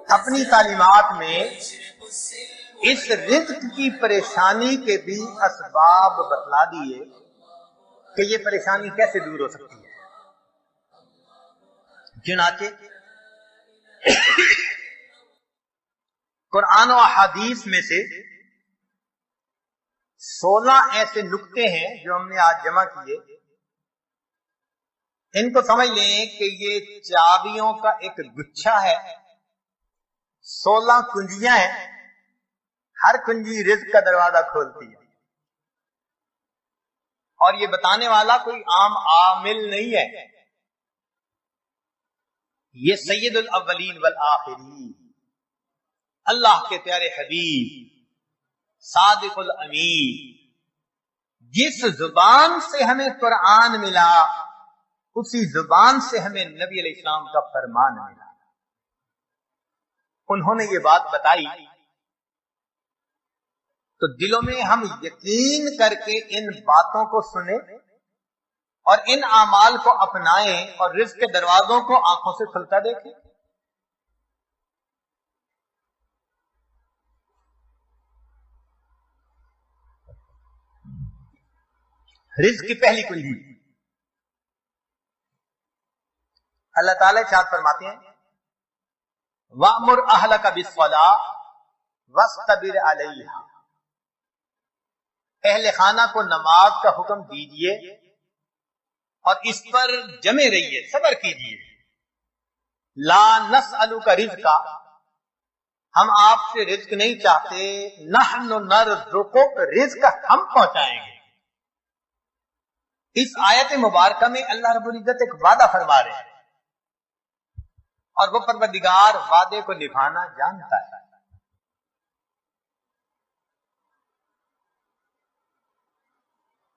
اپنی تعلیمات میں اس رزق کی پریشانی کے بھی اسباب بتلا دیے کہ یہ پریشانی کیسے دور ہو سکتی ہے۔ چنانچہ قرآن و احادیث میں سے 16 ایسے نکتے ہیں جو ہم نے آج جمع کیے، ان کو سمجھ لیں کہ یہ چابیوں کا ایک گچھا ہے، 16 کنجیاں ہیں، ہر کنجی رزق کا دروازہ کھولتی ہے، اور یہ بتانے والا کوئی عام عامل نہیں ہے، یہ سید الاولین والآخرین اللہ کے پیارے حبیب صادق الامین، جس زبان سے ہمیں قرآن ملا اسی زبان سے ہمیں نبی علیہ السلام کا فرمان ملا، انہوں نے یہ بات بتائی تو دلوں میں ہم یقین کر کے ان باتوں کو سنیں اور ان اعمال کو اپنائیں اور رزق کے دروازوں کو آنکھوں سے کھلتا دیکھیں۔ رزق کی پہلی کنجی اللہ تعالی ارشاد فرماتے ہیں وَأْمُرْ أَهْلَكَ بِالصَّلَاةِ وَاسْتَبِرْ عَلَيْهَا، اہل خانہ کو نماز کا حکم دیجئے اور اس پر جمے رہیے، صبر کیجئے۔ لا نسألک رزقا، ہم آپ سے رزق نہیں چاہتے، نحن نرزقک، رزق ہم پہنچائیں گے۔ اس آیت مبارکہ میں اللہ رب العزت ایک وعدہ فرما رہے ہیں اور وہ پروردگار وعدے کو نبھانا جانتا ہے۔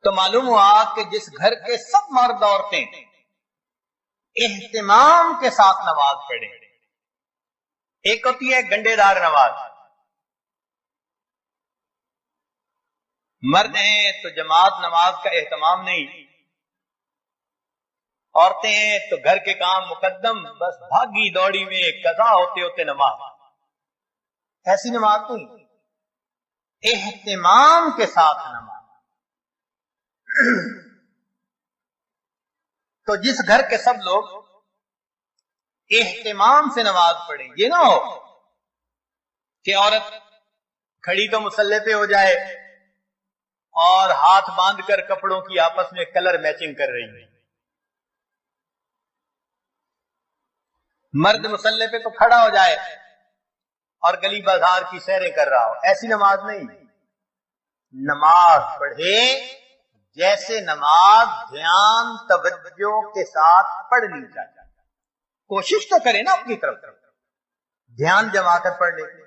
تو معلوم ہوا کہ جس گھر کے سب مرد عورتیں اہتمام کے ساتھ نماز پڑھیں، ایک ہوتی ہے گنڈے دار نماز، مرد ہیں تو جماعت نماز کا اہتمام نہیں، عورتیں ہیں تو گھر کے کام مقدم، بس بھاگی دوڑی میں قضا ہوتے ہوتے نماز، ایسی نماز نہیں، اہتمام کے ساتھ نماز۔ تو جس گھر کے سب لوگ اہتمام سے نماز پڑھیں، یہ نہ ہو کہ عورت کھڑی تو مصلی پہ ہو جائے اور ہاتھ باندھ کر کپڑوں کی آپس میں کلر میچنگ کر رہی ہے، مرد مصلی پہ تو کھڑا ہو جائے اور گلی بازار کی سیریں کر رہا ہو، ایسی نماز نہیں۔ نماز پڑھے جیسے نماز دھیان توجہ کے ساتھ پڑھنی چاہیے، کوشش تو کرے نا اپنی طرف دھیان جما کر پڑھنے کی،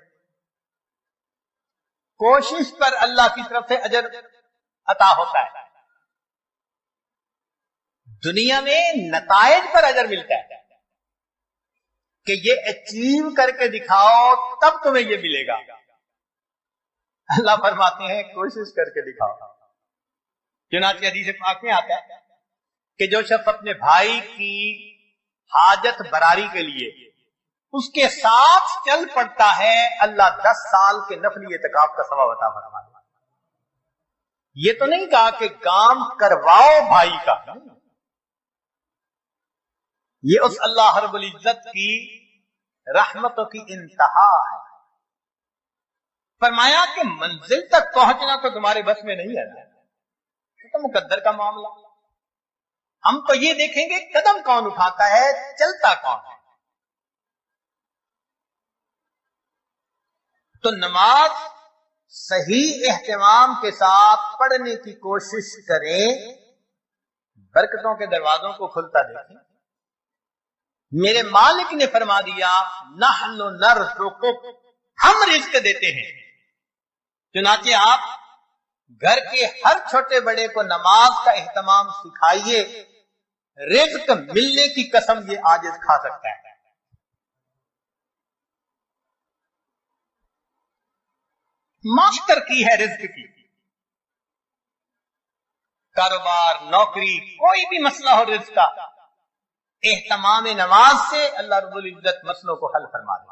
کوشش پر اللہ کی طرف سے اجر عطا ہوتا ہے، دنیا میں نتائج پر اجر ملتا ہے کہ یہ اچیو کر کے دکھاؤ تب تمہیں یہ ملے گا۔ اللہ فرماتے ہیں کوشش کر کے دکھاؤ۔ چنانچہ حدیث پاک میں آتا ہے کہ جو شخص اپنے بھائی کی حاجت براری کے لیے اس کے ساتھ چل پڑتا ہے، اللہ 10 سال کے نفلی اعتکاف کا ثواب عطا فرماتا ہے۔ یہ تو نہیں کہا کہ کام کرواؤ بھائی کا، یہ اس اللہ رب العزت کی رحمتوں کی انتہا ہے۔ فرمایا کہ منزل تک پہنچنا تو تمہارے بس میں نہیں ہے، یہ تو مقدر کا معاملہ، ہم تو یہ دیکھیں گے قدم کون اٹھاتا ہے، چلتا کون ہے۔ تو نماز صحیح اہتمام کے ساتھ پڑھنے کی کوشش کریں، برکتوں کے دروازوں کو کھلتا دیکھیں۔ میرے مالک نے فرما دیا نحن نرزقک، ہم رزق دیتے ہیں، چنانچہ آپ گھر کے ہر چھوٹے بڑے کو نماز کا اہتمام سکھائیے، رزق ملنے کی قسم یہ عاجز کھا سکتا ہے۔ ماسٹر کی ہے رزق کی، کاروبار، نوکری، کوئی بھی مسئلہ ہو رزق کا، اہتمام نماز سے اللہ رب العزت مسئلوں کو حل فرما دے۔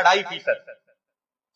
2.5%।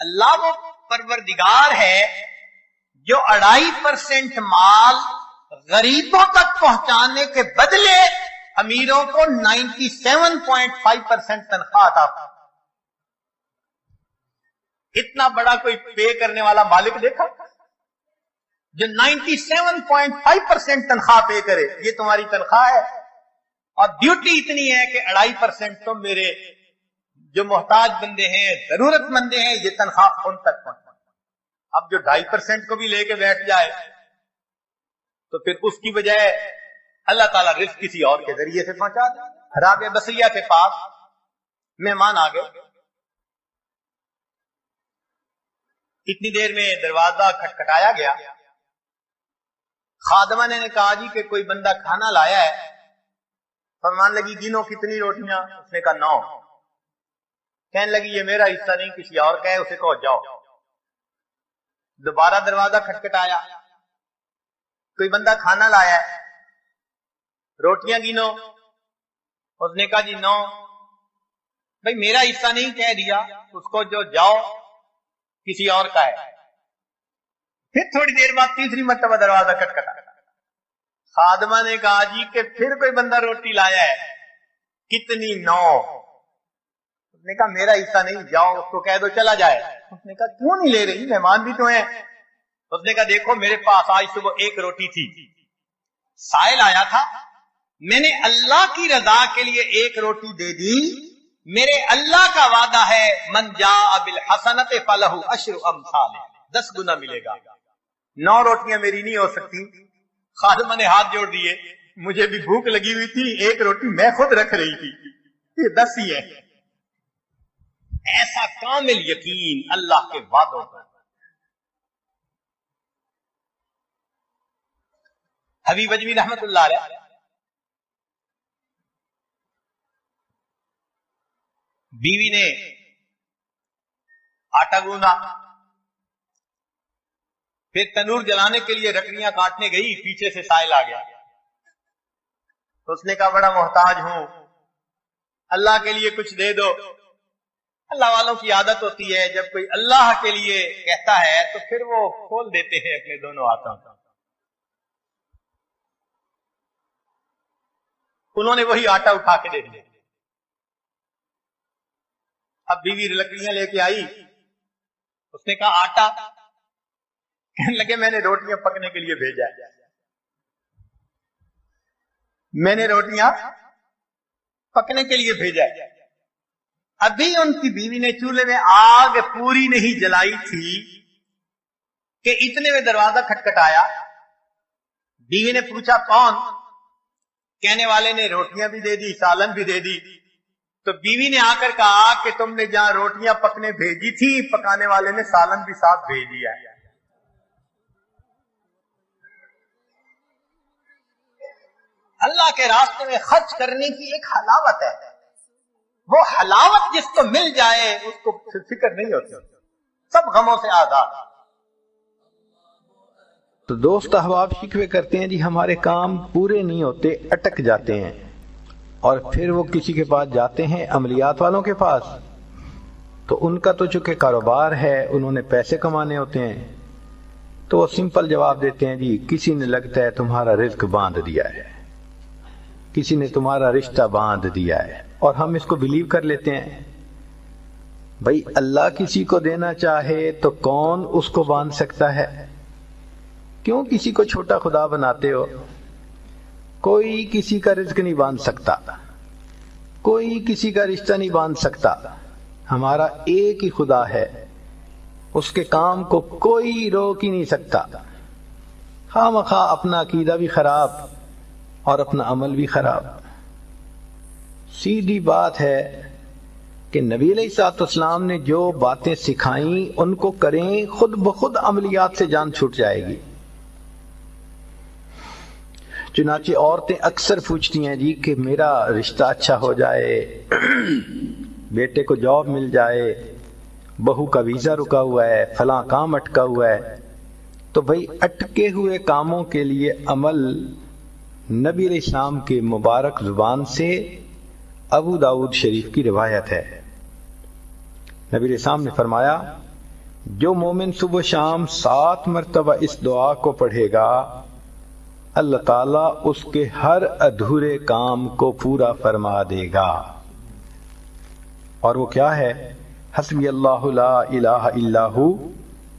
اللہ وہ پروردگار ہے جو 2.5% مال غریبوں تک پہنچانے کے بدلے امیروں کو 97.5% تنخواہ عطا کرتا۔ اتنا بڑا کوئی پے کرنے والا مالک دیکھا جو 97.5% تنخواہ پے کرے؟ یہ تمہاری تنخواہ ہے اور ڈیوٹی اتنی ہے کہ 2.5% تو میرے جو محتاج بندے ہیں، ضرورت مندے ہیں، یہ تنخواہ ان تک پہنچا۔ اب جو 2.5% کو بھی لے کے بیٹھ جائے تو پھر اس کی بجائے اللہ تعالیٰ رزق کسی اور کے ذریعے سے پہنچا دے۔ رابعہ بصریہ کے پاس مہمان آ گئے، اتنی دیر میں دروازہ کھٹکھٹایا گیا۔ خادمہ نے کہا جی کہ کوئی بندہ کھانا لایا ہے۔ فرمان لگی گنو کتنی روٹیاں؟ اس نے کہا 9۔ کہنے لگی یہ میرا حصہ نہیں، کسی اور کا ہے، اسے کہو جاؤ۔ دوبارہ دروازہ کھٹکھٹایا، کوئی بندہ کھانا لایا ہے، روٹیاں گنو۔ اس نے کہا جی 9۔ بھائی میرا حصہ نہیں کہہ دیا، اس کو جو جاؤ کسی اور کا ہے۔ پھر تھوڑی دیر بعد تیسری مرتبہ دروازہ کھٹکھٹا۔ خادمہ نے کہا جی کہ پھر کوئی بندہ روٹی لایا ہے، کتنی؟ 9۔ اس نے کہا میرا حصہ نہیں، جاؤ اس کو کہہ دو چلا جائے۔ اس نے کہا کیوں نہیں لے رہی، مہمان بھی تو ہیں۔ اس نے کہا دیکھو میرے پاس آج صبح 1 روٹی تھی، سائل آیا تھا، میں نے اللہ کی رضا کے لیے 1 روٹی دے دی۔ میرے اللہ کا وعدہ ہے من جاء بالحسنۃ فلہ عشر امثالہ، 10 گنا ملے گا۔ 9 روٹیاں میری نہیں ہو سکتی۔ خادمہ نے ہاتھ جوڑ دیے، مجھے بھی بھوک لگی ہوئی تھی، 1 روٹی میں خود رکھ رہی تھی، یہ 10 ہی ہے۔ ایسا کامل یقین اللہ کے وعدوں پر۔ حبیب اجمی رحمت اللہ علیہ بیوی نے آٹا گوندھا، پھر تنور جلانے کے لیے لکڑیاں کاٹنے گئی، پیچھے سے سائل آ گیا۔ تو اس نے کہا بڑا محتاج ہوں، اللہ کے لیے کچھ دے دو۔ اللہ والوں کی عادت ہوتی ہے جب کوئی اللہ کے لیے کہتا ہے تو پھر وہ کھول دیتے ہیں اپنے دونوں ہاتھوں۔ انہوں نے وہی آٹا اٹھا کے دے دیا۔ اب بیوی لکڑیاں لے کے آئی، اس نے کہا آٹا؟ کہنے لگے میں نے روٹیاں پکنے کے لیے بھیجا ہے، میں نے روٹیاں پکنے کے لیے بھیجا ہے۔ ابھی ان کی بیوی نے چولہے میں آگ پوری نہیں جلائی تھی کہ اتنے میں دروازہ کھٹکھٹایا۔ بیوی نے پوچھا کون؟ کہنے والے نے روٹیاں بھی دے دی، سالن بھی دے دی۔ تو بیوی نے آ کر کہا کہ تم نے جہاں روٹیاں پکنے بھیجی تھی، پکانے والے نے سالن بھی ساتھ بھیج دیا ہے۔ اللہ کے راستے میں خرچ کرنے کی ایک حلاوت ہے، وہ حلاوت جس کو مل جائے اس کو فکر نہیں ہوتی، سب غموں سے آزاد۔ تو دوست احباب شکوے کرتے ہیں جی ہمارے کام پورے نہیں ہوتے، اٹک جاتے ہیں، اور پھر وہ کسی کے پاس جاتے ہیں، عملیات والوں کے پاس، تو ان کا تو چونکہ کاروبار ہے، انہوں نے پیسے کمانے ہوتے ہیں، تو وہ سمپل جواب دیتے ہیں جی کسی نے لگتا ہے تمہارا رزق باندھ دیا ہے، کسی نے تمہارا رشتہ باندھ دیا ہے، اور ہم اس کو بلیو کر لیتے ہیں۔ بھائی اللہ کسی کو دینا چاہے تو کون اس کو باندھ سکتا ہے؟ کیوں کسی کو چھوٹا خدا بناتے ہو؟ کوئی کسی کا رزق نہیں باندھ سکتا، کوئی کسی کا رشتہ نہیں باندھ سکتا، ہمارا ایک ہی خدا ہے، اس کے کام کو کوئی روک ہی نہیں سکتا۔ خواہ مخواہ اپنا عقیدہ بھی خراب اور اپنا عمل بھی خراب۔ سیدھی بات ہے کہ نبی علیہ الصلوۃ والسلام نے جو باتیں سکھائیں ان کو کریں، خود بخود عملیات سے جان چھوٹ جائے گی۔ چنانچہ عورتیں اکثر پوچھتی ہیں جی کہ میرا رشتہ اچھا ہو جائے، بیٹے کو جاب مل جائے، بہو کا ویزا رکا ہوا ہے، فلاں کام اٹکا ہوا ہے۔ تو بھائی اٹکے ہوئے کاموں کے لیے عمل نبی علیہ السلام کے مبارک زبان سے ابو داؤد شریف کی روایت ہے۔ نبی علیہ السلام نے فرمایا جو مومن صبح شام 7 مرتبہ اس دعا کو پڑھے گا اللہ تعالیٰ اس کے ہر ادھورے کام کو پورا فرما دے گا. اور وہ کیا ہے؟ حسبی اللہ لا الہ الا ہو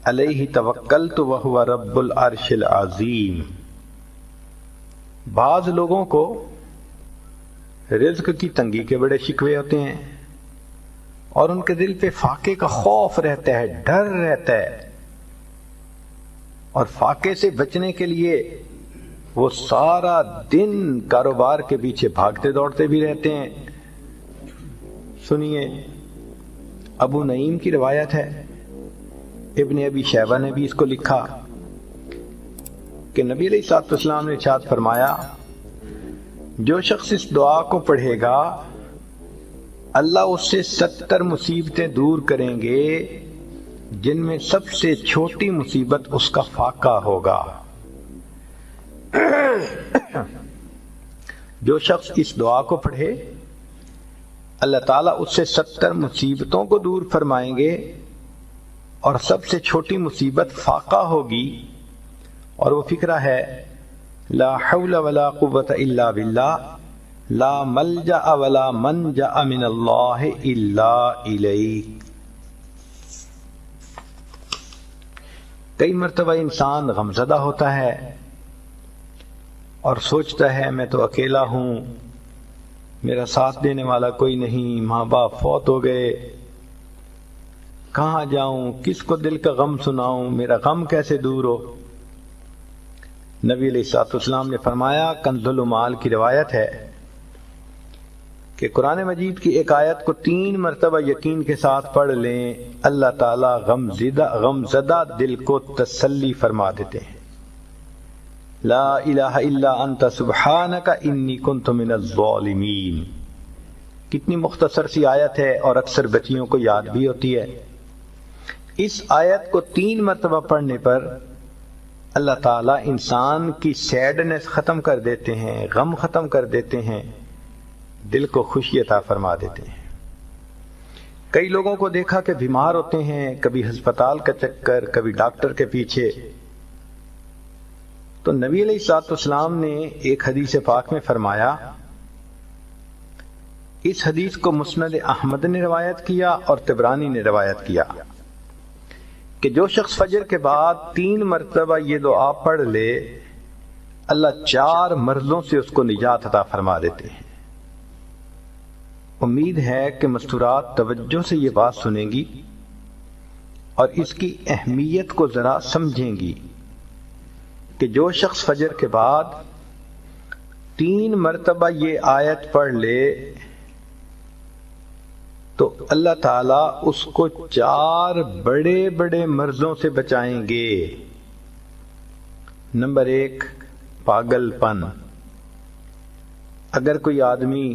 علیہ توکلت وہو رب العرش العظیم. بعض لوگوں کو رزق کی تنگی کے بڑے شکوے ہوتے ہیں اور ان کے دل پہ فاقے کا خوف رہتا ہے، ڈر رہتا ہے، اور فاقے سے بچنے کے لیے وہ سارا دن کاروبار کے پیچھے بھاگتے دوڑتے بھی رہتے ہیں. سنیے، ابو نعیم کی روایت ہے، ابن ابی شیبہ نے بھی اس کو لکھا کہ نبی علیہ الصلوۃ والسلام نے ارشاد فرمایا جو شخص اس دعا کو پڑھے گا اللہ اس سے 70 مصیبتیں دور کریں گے جن میں سب سے چھوٹی مصیبت اس کا فاقہ ہوگا. جو شخص اس دعا کو پڑھے اللہ تعالیٰ اس سے 70 مصیبتوں کو دور فرمائیں گے اور سب سے چھوٹی مصیبت فاقہ ہوگی، اور وہ فقرہ ہے لا حول ولا قوة الا باللہ لا ملجأ ولا منجأ من اللہ الا الیہ. کئی مرتبہ انسان غمزدہ ہوتا ہے اور سوچتا ہے میں تو اکیلا ہوں، میرا ساتھ دینے والا کوئی نہیں، ماں باپ فوت ہو گئے، کہاں جاؤں، کس کو دل کا غم سناؤں، میرا غم کیسے دور ہو. نبی علیہ الصلوۃ والسلام نے فرمایا، کنز المال کی روایت ہے کہ قرآن مجید کی ایک آیت کو 3 مرتبہ یقین کے ساتھ پڑھ لیں اللہ تعالیٰ غمزدہ دل کو تسلی فرما دیتے ہیں. لا الہ الا انت سبحانک انی کنت من الظالمین. کتنی مختصر سی آیت ہے اور اکثر بچیوں کو یاد بھی ہوتی ہے. اس آیت کو 3 مرتبہ پڑھنے پر اللہ تعالیٰ انسان کی سیڈنس ختم کر دیتے ہیں، غم ختم کر دیتے ہیں، دل کو خوشی عطا فرما دیتے ہیں. کئی لوگوں کو دیکھا کہ بیمار ہوتے ہیں، کبھی ہسپتال کا چکر، کبھی ڈاکٹر کے پیچھے. تو نبی علیہ الصلوۃ والسلام نے ایک حدیث پاک میں فرمایا، اس حدیث کو مسند احمد نے روایت کیا اور طبرانی نے روایت کیا کہ جو شخص فجر کے بعد 3 مرتبہ یہ دعا پڑھ لے اللہ 4 مرضوں سے اس کو نجات عطا فرما دیتے ہیں. امید ہے کہ مستورات توجہ سے یہ بات سنیں گی اور اس کی اہمیت کو ذرا سمجھیں گی کہ جو شخص فجر کے بعد 3 مرتبہ یہ آیت پڑھ لے تو اللہ تعالیٰ اس کو 4 بڑے بڑے مرضوں سے بچائیں گے. نمبر 1 پاگل پن. اگر کوئی آدمی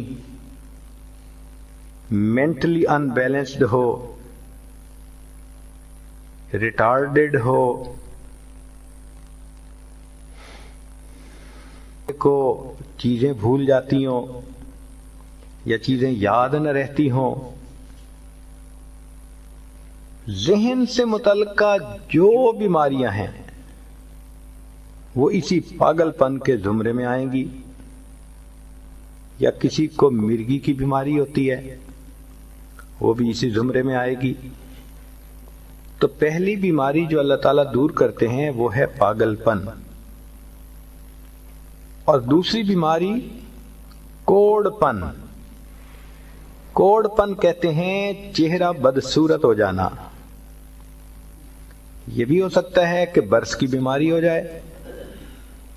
مینٹلی ان بیلنسڈ ہو، ریٹارڈڈ ہو، کو چیزیں بھول جاتی ہوں یا چیزیں یاد نہ رہتی ہوں، ذہن سے متعلقہ جو بیماریاں ہیں وہ اسی پاگل پن کے زمرے میں آئیں گی. یا کسی کو مرگی کی بیماری ہوتی ہے وہ بھی اسی زمرے میں آئے گی. تو پہلی بیماری جو اللہ تعالیٰ دور کرتے ہیں وہ ہے پاگل پن، اور دوسری بیماری کوڑ پن. کوڑ پن کہتے ہیں چہرہ بدصورت ہو جانا. یہ بھی ہو سکتا ہے کہ برس کی بیماری ہو جائے،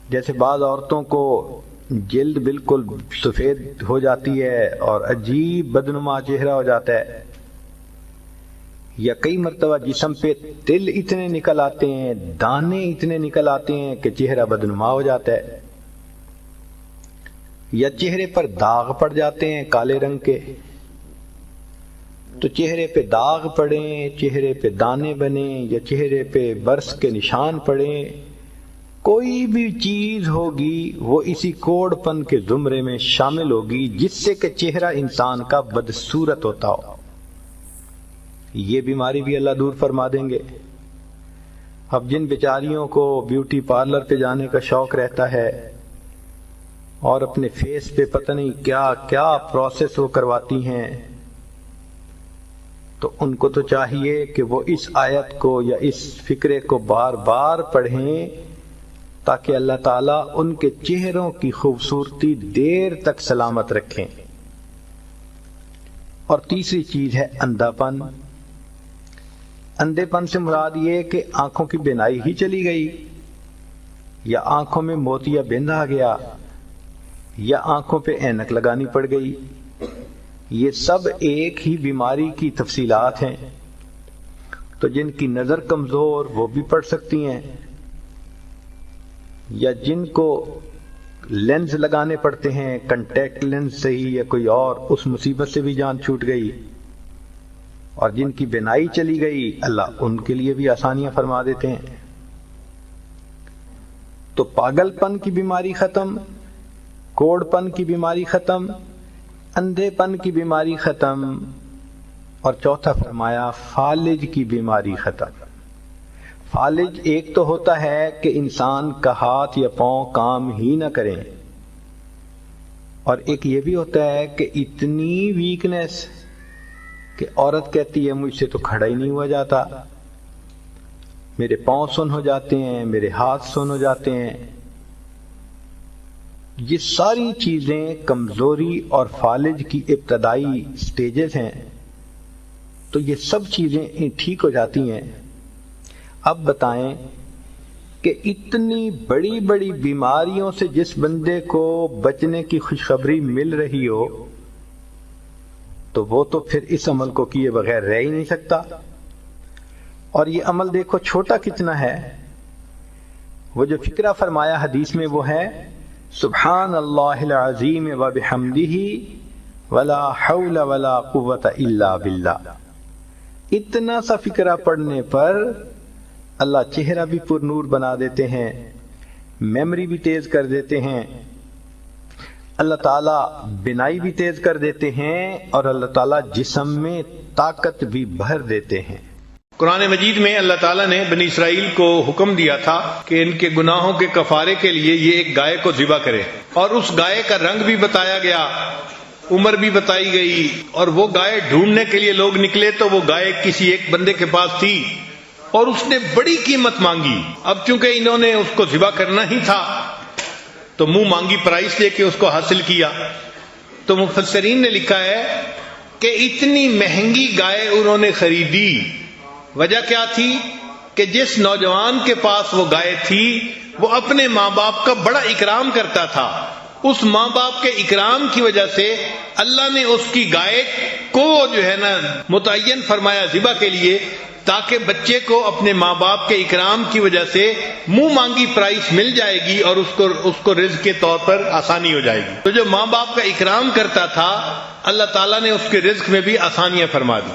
جیسے بعض عورتوں کو جلد بالکل سفید ہو جاتی ہے اور عجیب بدنما چہرہ ہو جاتا ہے، یا کئی مرتبہ جسم پہ تل اتنے نکل آتے ہیں، دانے اتنے نکل آتے ہیں کہ چہرہ بدنما ہو جاتا ہے، یا چہرے پر داغ پڑ جاتے ہیں کالے رنگ کے. تو چہرے پہ داغ پڑیں، چہرے پہ دانے بنیں، یا چہرے پہ برس کے نشان پڑیں، کوئی بھی چیز ہوگی وہ اسی کوڑ پن کے زمرے میں شامل ہوگی جس سے کہ چہرہ انسان کا بدصورت ہوتا ہو. یہ بیماری بھی اللہ دور فرما دیں گے. اب جن بیچاریوں کو بیوٹی پارلر پہ جانے کا شوق رہتا ہے اور اپنے فیس پہ پتہ نہیں کیا کیا پروسیس وہ کرواتی ہیں، تو ان کو تو چاہیے کہ وہ اس آیت کو یا اس فکرے کو بار بار پڑھیں تاکہ اللہ تعالیٰ ان کے چہروں کی خوبصورتی دیر تک سلامت رکھیں۔ اور تیسری چیز ہے اندھا پن۔ اندھے پن سے مراد یہ کہ آنکھوں کی بینائی ہی چلی گئی، یا آنکھوں میں موتیا بند آ گیا، یا آنکھوں پہ اینک لگانی پڑ گئی۔ یہ سب ایک ہی بیماری کی تفصیلات ہیں۔ تو جن کی نظر کمزور وہ بھی پڑھ سکتی ہیں، یا جن کو لینز لگانے پڑتے ہیں، کنٹیکٹ لینز سے ہی یا کوئی اور، اس مصیبت سے بھی جان چھوٹ گئی۔ اور جن کی بینائی چلی گئی اللہ ان کے لیے بھی آسانیاں فرما دیتے ہیں۔ تو پاگل پن کی بیماری ختم، کوڑ پن کی بیماری ختم، اندھے پن کی بیماری ختم، اور چوتھا فرمایا فالج کی بیماری ختم۔ فالج ایک تو ہوتا ہے کہ انسان کا ہاتھ یا پاؤں کام ہی نہ کریں، اور ایک یہ بھی ہوتا ہے کہ اتنی ویکنس کہ عورت کہتی ہے مجھ سے تو کھڑا ہی نہیں ہوا جاتا، میرے پاؤں سن ہو جاتے ہیں، میرے ہاتھ سن ہو جاتے ہیں۔ یہ ساری چیزیں کمزوری اور فالج کی ابتدائی سٹیجز ہیں، تو یہ سب چیزیں ٹھیک ہو جاتی ہیں۔ اب بتائیں کہ اتنی بڑی بڑی بیماریوں سے جس بندے کو بچنے کی خوشخبری مل رہی ہو تو وہ تو پھر اس عمل کو کیے بغیر رہ ہی نہیں سکتا۔ اور یہ عمل دیکھو چھوٹا کتنا ہے۔ وہ جو فکرہ فرمایا حدیث میں وہ ہے سبحان اللہ العظیم وبحمدہ ولا حول ولا قوت الا باللہ۔ اتنا سا فکرہ پڑھنے پر اللہ چہرہ بھی پر نور بنا دیتے ہیں، میموری بھی تیز کر دیتے ہیں، اللہ تعالیٰ بینائی بھی تیز کر دیتے ہیں، اور اللہ تعالیٰ جسم میں طاقت بھی بھر دیتے ہیں۔ قرآن مجید میں اللہ تعالیٰ نے بنی اسرائیل کو حکم دیا تھا کہ ان کے گناہوں کے کفارے کے لیے یہ ایک گائے کو ذبح کرے، اور اس گائے کا رنگ بھی بتایا گیا، عمر بھی بتائی گئی، اور وہ گائے ڈھونڈنے کے لیے لوگ نکلے تو وہ گائے کسی ایک بندے کے پاس تھی اور اس نے بڑی قیمت مانگی۔ اب چونکہ انہوں نے اس کو ذبح کرنا ہی تھا تو منہ مانگی پرائس لے کے اس کو حاصل کیا۔ تو مفسرین نے لکھا ہے کہ اتنی مہنگی گائے انہوں نے خریدی، وجہ کیا تھی کہ جس نوجوان کے پاس وہ گائے تھی وہ اپنے ماں باپ کا بڑا اکرام کرتا تھا، اس ماں باپ کے اکرام کی وجہ سے اللہ نے اس کی گائے کو جو ہے نا متعین فرمایا ذبح کے لیے، تاکہ بچے کو اپنے ماں باپ کے اکرام کی وجہ سے منہ مانگی پرائس مل جائے گی اور اس کو رزق کے طور پر آسانی ہو جائے گی۔ تو جو ماں باپ کا اکرام کرتا تھا اللہ تعالیٰ نے اس کے رزق میں بھی آسانیاں فرما دی۔